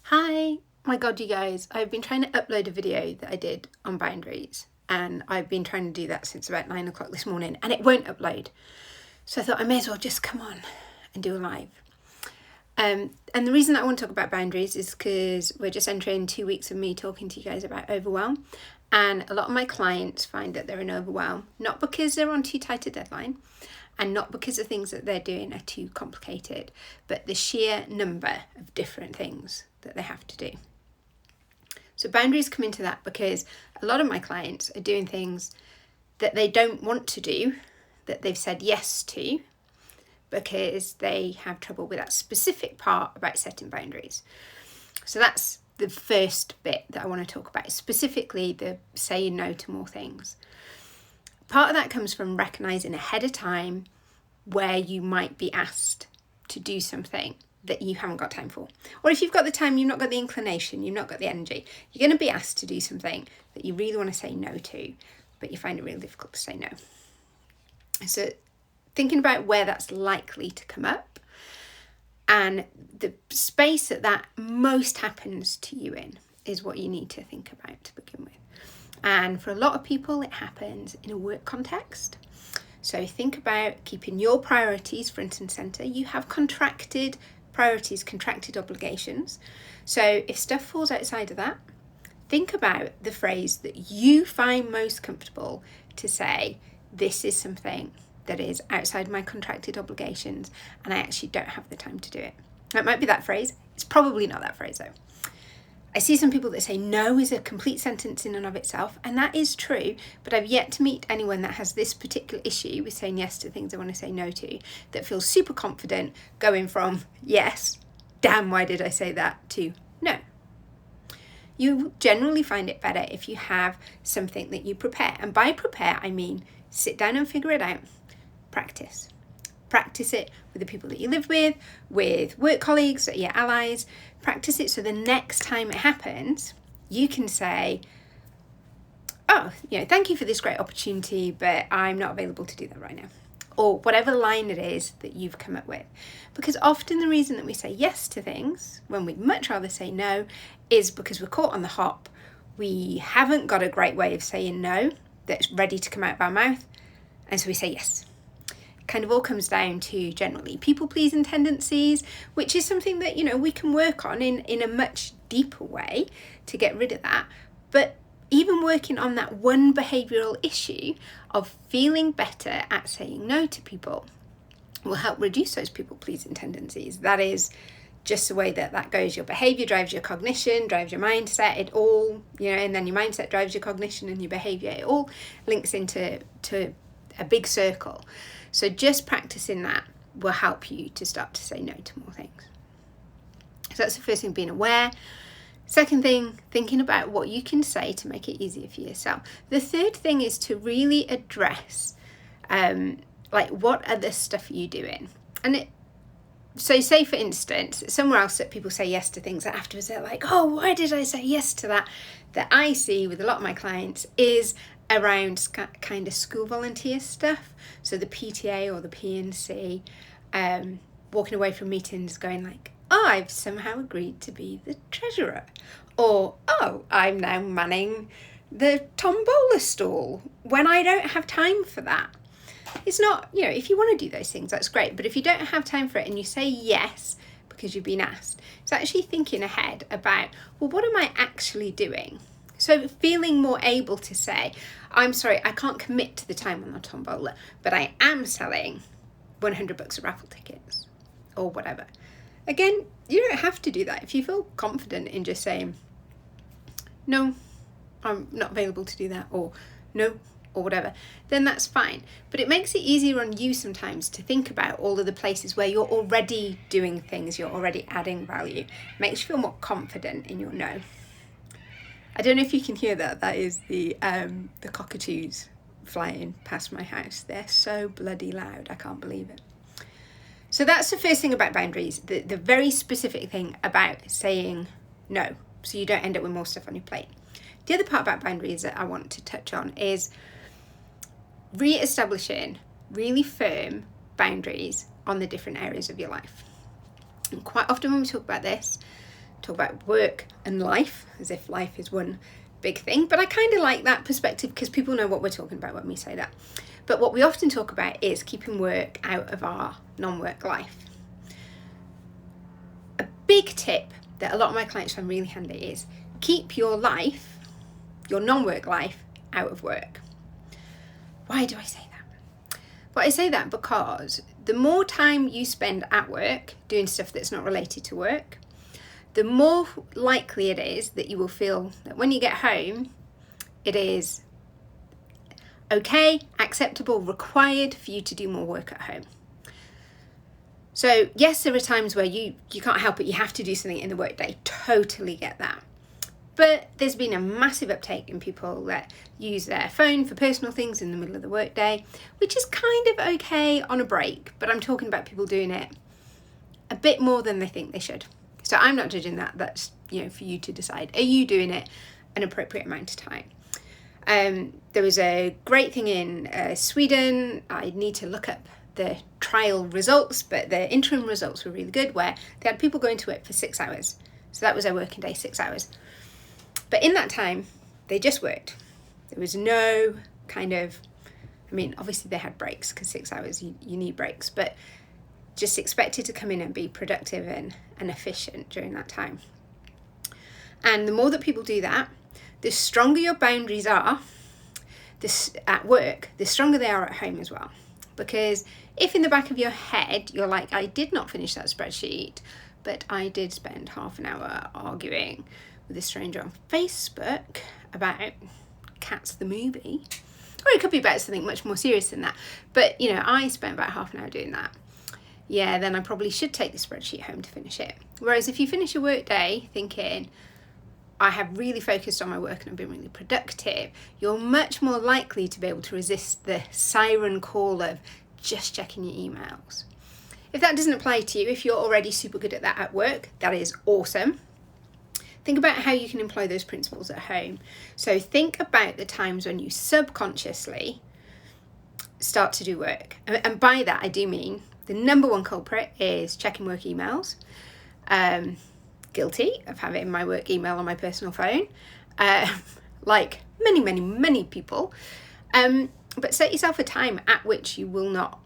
Hi, my God, you guys, I've been trying to upload a video that I did on boundaries, and I've been trying to do that since about 9 o'clock this morning, and it won't upload. So I thought I may as well just come on and do a live. And the reason that I want to talk about boundaries is because we're just entering 2 weeks of me talking to you guys about overwhelm. And a lot of my clients find that they're in overwhelm, not because they're on too tight a deadline, and not because the things that they're doing are too complicated, but the sheer number of different things that they have to do. So boundaries come into that because a lot of my clients are doing things that they don't want to do, that they've said yes to, because they have trouble with that specific part about setting boundaries. So that's the first bit that I want to talk about, specifically the saying no to more things. Part of that comes from recognizing ahead of time where you might be asked to do something that you haven't got time for. Or if you've got the time, you've not got the inclination, you've not got the energy, you're going to be asked to do something that you really want to say no to, but you find it really difficult to say no. So thinking about where that's likely to come up and the space that most happens to you in is what you need to think about to begin with. And for a lot of people, it happens in a work context. So think about keeping your priorities front and centre. You have contracted priorities, contracted obligations. So if stuff falls outside of that, think about the phrase that you find most comfortable to say, this is something that is outside my contracted obligations and I actually don't have the time to do it. It might be that phrase. It's probably not that phrase though. I see some people that say no is a complete sentence in and of itself, and that is true, but I've yet to meet anyone that has this particular issue with saying yes to things they want to say no to, that feels super confident going from yes, damn, why did I say that, to no. You generally find it better if you have something that you prepare, and by prepare I mean sit down and figure it out, practice. Practice it with the people that you live with work colleagues, your allies. Practice it so the next time it happens, you can say, oh, thank you for this great opportunity, but I'm not available to do that right now. Or whatever line it is that you've come up with. Because often the reason that we say yes to things, when we'd much rather say no, is because we're caught on the hop. We haven't got a great way of saying no that's ready to come out of our mouth. And so we say yes. Kind of all comes down to generally people-pleasing tendencies, which is something that, we can work on in a much deeper way to get rid of that. But even working on that one behavioural issue of feeling better at saying no to people will help reduce those people-pleasing tendencies. That is just the way that goes. Your behaviour drives your cognition, drives your mindset, it all, and then your mindset drives your cognition and your behaviour. It all links into a big circle. So just practicing that will help you to start to say no to more things. So that's the first thing, being aware. Second thing, thinking about what you can say to make it easier for yourself. The third thing is to really address what other stuff are you doing? So say for instance, somewhere else that people say yes to things that afterwards they're like, oh, why did I say yes to that? That I see with a lot of my clients is around kind of school volunteer stuff. So the PTA or the PNC, walking away from meetings going like, oh, I've somehow agreed to be the treasurer. Or, oh, I'm now manning the tombola stall when I don't have time for that. It's not, if you want to do those things, that's great. But if you don't have time for it and you say yes because you've been asked, it's actually thinking ahead about, well, what am I actually doing? So feeling more able to say, I'm sorry, I can't commit to the time on the tombola, but I am selling 100 bucks of raffle tickets or whatever. Again, you don't have to do that. If you feel confident in just saying, no, I'm not available to do that, or no, or whatever, then that's fine. But it makes it easier on you sometimes to think about all of the places where you're already doing things, you're already adding value. It makes you feel more confident in your no. I don't know if you can hear that. That is the cockatoos flying past my house. They're so bloody loud. I can't believe it. So that's the first thing about boundaries, the very specific thing about saying no, so you don't end up with more stuff on your plate. The other part about boundaries that I want to touch on is re-establishing really firm boundaries on the different areas of your life. And quite often when we talk about this, talk about work and life as if life is one big thing, but I kind of like that perspective because people know what we're talking about when we say that. But what we often talk about is keeping work out of our non-work life. A big tip that a lot of my clients find really handy is keep your life, your non-work life, out of work. Why do I say that? Well, I say that because the more time you spend at work doing stuff that's not related to work, the more likely it is that you will feel that when you get home, it is okay, acceptable, required for you to do more work at home. So yes, there are times where you can't help it, you have to do something in the workday, totally get that. But there's been a massive uptake in people that use their phone for personal things in the middle of the workday, which is kind of okay on a break, but I'm talking about people doing it a bit more than they think they should. So I'm not judging that, that's for you to decide. Are you doing it an appropriate amount of time? There was a great thing in Sweden. I need to look up the trial results, but the interim results were really good, where they had people going to work for 6 hours. So that was their working day, 6 hours. But in that time, they just worked. There was no kind of, obviously they had breaks because 6 hours, you need breaks, but just expected to come in and be productive and efficient during that time. And the more that people do that, the stronger your boundaries are at work, the stronger they are at home as well. Because if in the back of your head, you're like, I did not finish that spreadsheet, but I did spend half an hour arguing with a stranger on Facebook about Cats the movie, or it could be about something much more serious than that. But, I spent about half an hour doing that. Yeah, then I probably should take the spreadsheet home to finish it. Whereas if you finish your work day thinking, I have really focused on my work and I've been really productive, you're much more likely to be able to resist the siren call of just checking your emails. If that doesn't apply to you, if you're already super good at that at work, that is awesome. Think about how you can employ those principles at home. So think about the times when you subconsciously start to do work. And by that, I do mean the number one culprit is checking work emails. Guilty of having my work email on my personal phone, like many people. But set yourself a time at which you will not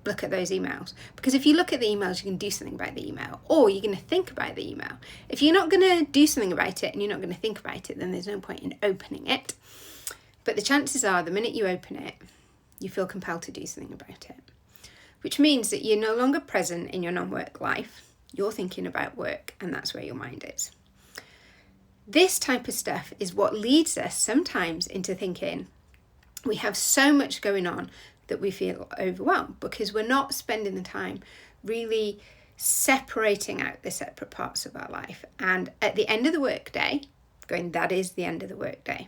look at those emails. Because if you look at the emails, you can do something about the email, or you're going to think about the email. If you're not going to do something about it and you're not going to think about it, then there's no point in opening it. But the chances are the minute you open it, you feel compelled to do something about it, which means that you're no longer present in your non-work life. You're thinking about work, and that's where your mind is. This type of stuff is what leads us sometimes into thinking we have so much going on that we feel overwhelmed because we're not spending the time really separating out the separate parts of our life. And at the end of the workday, that is the end of the workday.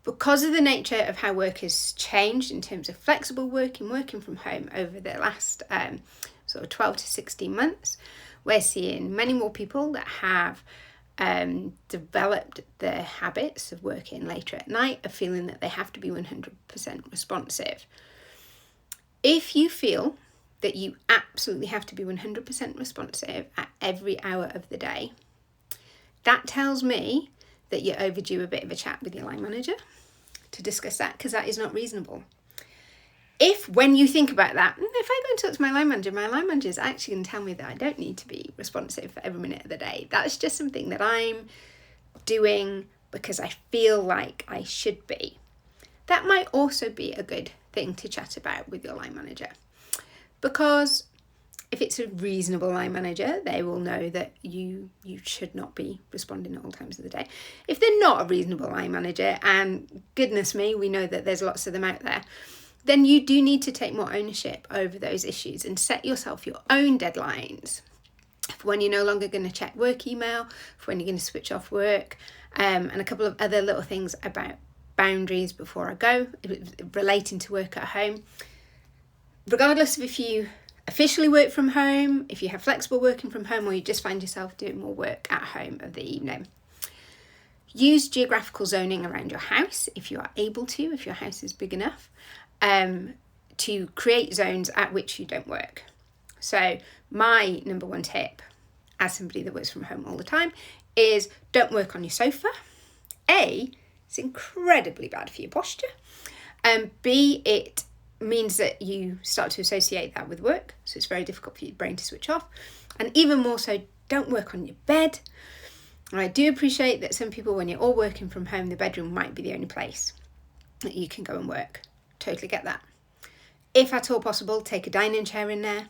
Because of the nature of how work has changed in terms of flexible working from home over the last sort of 12 to 16 months, we're seeing many more people that have developed the habits of working later at night, of feeling that they have to be 100% responsive. If you feel that you absolutely have to be 100% responsive at every hour of the day, that tells me that you're overdue a bit of a chat with your line manager to discuss that, because that is not reasonable. If when you think about that, if I go and talk to my line manager is actually going to tell me that I don't need to be responsive for every minute of the day. That's just something that I'm doing because I feel like I should be. That might also be a good thing to chat about with your line manager, because if it's a reasonable line manager, they will know that you should not be responding at all times of the day. If they're not a reasonable line manager, and goodness me, we know that there's lots of them out there, then you do need to take more ownership over those issues and set yourself your own deadlines for when you're no longer going to check work email, for when you're going to switch off work, and a couple of other little things about boundaries before I go, relating to work at home. Regardless of if you officially work from home, if you have flexible working from home, or you just find yourself doing more work at home of the evening. Use geographical zoning around your house if you are able to, if your house is big enough, to create zones at which you don't work. So my number one tip, as somebody that works from home all the time, is don't work on your sofa. A, it's incredibly bad for your posture. B, it means that you start to associate that with work, so it's very difficult for your brain to switch off. And even more so, don't work on your bed. And I do appreciate that some people, when you're all working from home, the bedroom might be the only place that you can go and work. Totally get that. If at all possible, take a dining chair in there,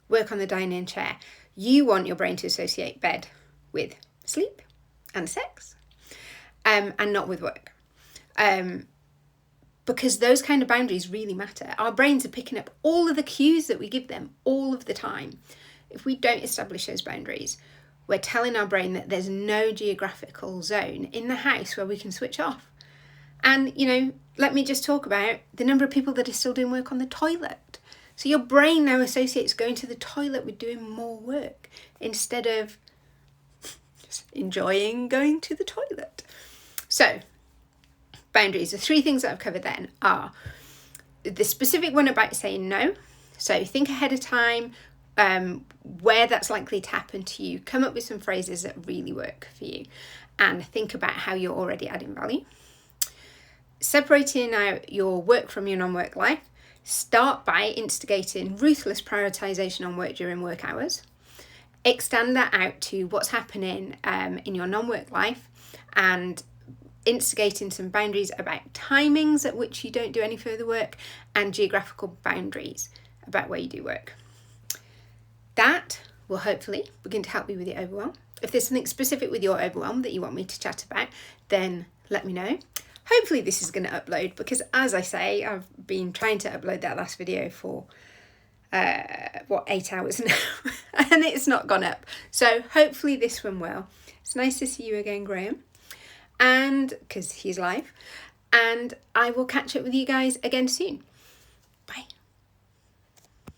work on the dining chair. You want your brain to associate bed with sleep and sex, and not with work. Because those kind of boundaries really matter. Our brains are picking up all of the cues that we give them all of the time. If we don't establish those boundaries, we're telling our brain that there's no geographical zone in the house where we can switch off. And, let me just talk about the number of people that are still doing work on the toilet. So your brain now associates going to the toilet with doing more work instead of just enjoying going to the toilet. So, boundaries, the 3 things that I've covered then are the specific one about saying no. So think ahead of time where that's likely to happen to you. Come up with some phrases that really work for you and think about how you're already adding value. Separating out your work from your non-work life. Start by instigating ruthless prioritization on work during work hours. Extend that out to what's happening in your non-work life and instigating some boundaries about timings at which you don't do any further work and geographical boundaries about where you do work. That will hopefully begin to help you with your overwhelm. If there's something specific with your overwhelm that you want me to chat about, then let me know. Hopefully this is going to upload because, as I say, I've been trying to upload that last video for 8 hours now and it's not gone up. So hopefully this one will. It's nice to see you again, Graham, and because he's live, and I will catch up with you guys again soon.